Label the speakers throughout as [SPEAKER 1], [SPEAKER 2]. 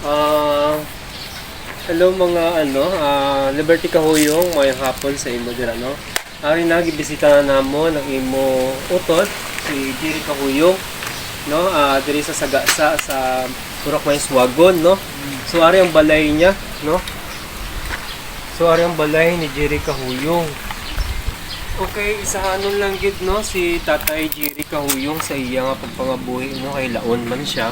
[SPEAKER 1] Ah, hello mga Liberty Kahuyong, mayong hapon sa imo dira no. Ari na gibisita na namo ng imo utod si Jerry Kahuyong no, diri sa Sagasa sa Purok May Swagon no. So ari ang balay niya no. So ari ang balay ni Jerry Kahuyong. Okay, isahanon lang gid no si Tatay Jerry Kahuyong sa iya nga pagpangabuhi no, kay laon man siya.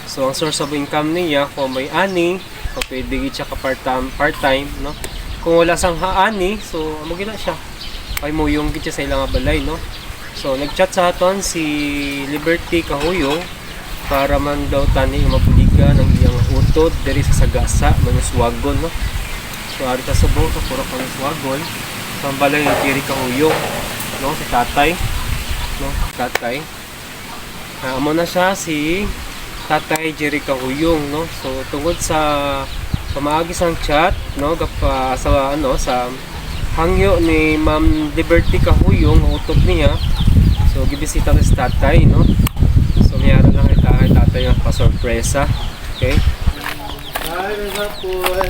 [SPEAKER 1] So ang source of income niya kung may ani, so pwede gid siya ka part-time no. Kung wala sang ani, so amo gina siya. Kay mo yung gid siya sa ilang balay no. So nagchat sa aton si Liberty Kahuyong para man daw tani mabuliga ng iyang utod diri sa Sagasa, Manuswagon no. So ari ta subong sa Purok Manuswagon, sa balay ni Jerry Kahuyong no, si tatay no, tatay. Amo na siya si Tatay Jerry Kahuyong no. So tungod sa pamaagi sang chat no sa hangyo ni Ma'am Liberty Kahuyong ang utod niya. So gibisita ni si tatay no. So mayara lang kay tatay nga pa-sorpresa. Okay? Hi, hapon.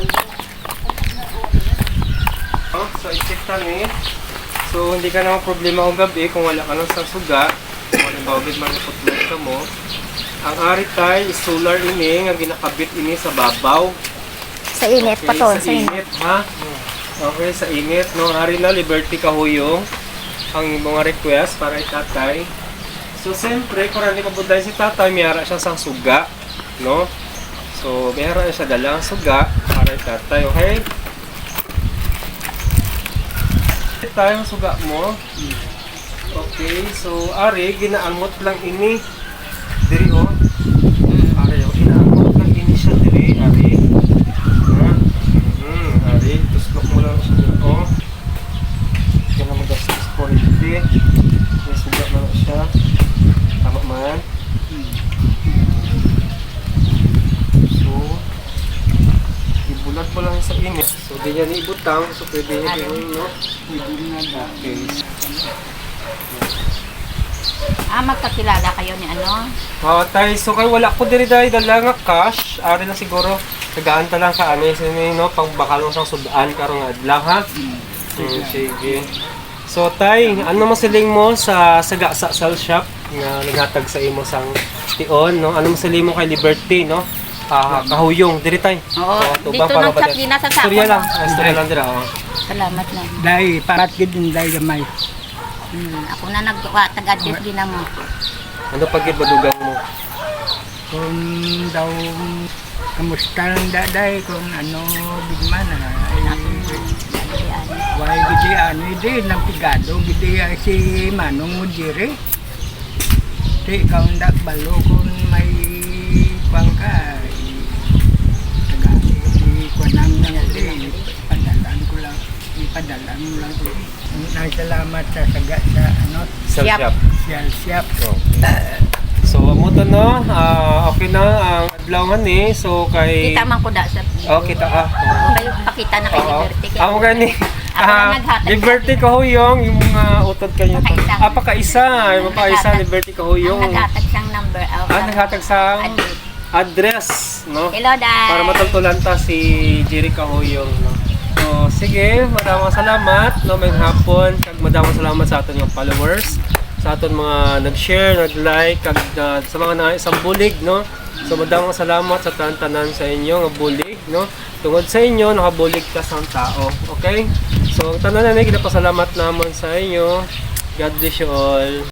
[SPEAKER 1] So i-check tani. So hindi ka naman problema kung gabi kung wala ka lang sa suga. Kung halimbawa gid man iputlog ka mo. Ang ari tay is solar ini nga ginakabit ini sa babaw.
[SPEAKER 2] Sa init
[SPEAKER 1] Okay,
[SPEAKER 2] pa to,
[SPEAKER 1] sa init ha. Okay, sa init no. Ari na Liberty Kahuyong ang mga request para kay tatay. So siyempre kung hindi mabuday si tatay, mayara siya sang suga no. So mayara siya dalang suga para kay tatay. Okay? Tayo ang suga mo. Okay, so ari ginaangot lang ini diri o. Ari o ginaangot lang ini siya diri ari. Ari tuslok mo lang siya diri o. Kaya na magastos po hindi. May suga na siya. Tama man. So ibulat mo lang sa init. So di niya niibutang. So pwede niya gawin no. Okay.
[SPEAKER 2] magkakilala kayo ni ano?
[SPEAKER 1] Tay, so kay wala ko diri dai dala nga cash, ari na siguro tagaan ta lang ka ani sini no pag bakal mo sang sudaan karon nga adlaw ha. Sige. So tay, ano masiling mo sa Sagasa Sal Shop nga naghatag sa imo sang tion no? Ano masiling mo kay Liberty no? Kahuyong diri tay.
[SPEAKER 2] Oo, dito nang chat din nasa sako.
[SPEAKER 1] Istorya lang, istorya lang dira.
[SPEAKER 2] Salamat na.
[SPEAKER 3] Dahil parat gid dahil gamay.
[SPEAKER 2] Ako na nag-adjust din mo.
[SPEAKER 1] Ano pag ibadugang mo?
[SPEAKER 3] Kung daw kamusta lang daday kung ano bigman why gidi ano hindi nagpigado gidi si Manong Mujiri. Di ikaw ndak balo kung may kwang ka tagali kunam na di padalan ko lang ipadalan mo lang ko. Salamat sa Sagasa ano
[SPEAKER 1] Sal Shop.
[SPEAKER 3] Siap.
[SPEAKER 1] So amo to no, okay na ang adlaw ni. So kay
[SPEAKER 2] Kita man ko da sa.
[SPEAKER 1] kita ka.
[SPEAKER 2] Okay, pakita na kay Liberty.
[SPEAKER 1] Ako gani.
[SPEAKER 2] Ako na naghatag.
[SPEAKER 1] Liberty Kahuyong yung mga utod kanyo to.
[SPEAKER 2] Pakaisa.
[SPEAKER 1] Yung pakaisa Liberty Kahuyong.
[SPEAKER 2] Ang naghatag siyang number.
[SPEAKER 1] Naghatag sa address, no?
[SPEAKER 2] Hello, Dad.
[SPEAKER 1] Para matultulan ta si Jerry Kahuyong, no? So, sige, madamang salamat, no? May hapon, kag madamang salamat sa aton yung followers, sa aton mga nag-share, nag-like, kag sa mga isang bulig, no? So, madamang salamat sa tanan sa inyo, nga bulig, no? Tungod sa inyo, nakabulig ka sa tao, okay? So, tanan na ginapasalamat naman sa inyo. God bless you all.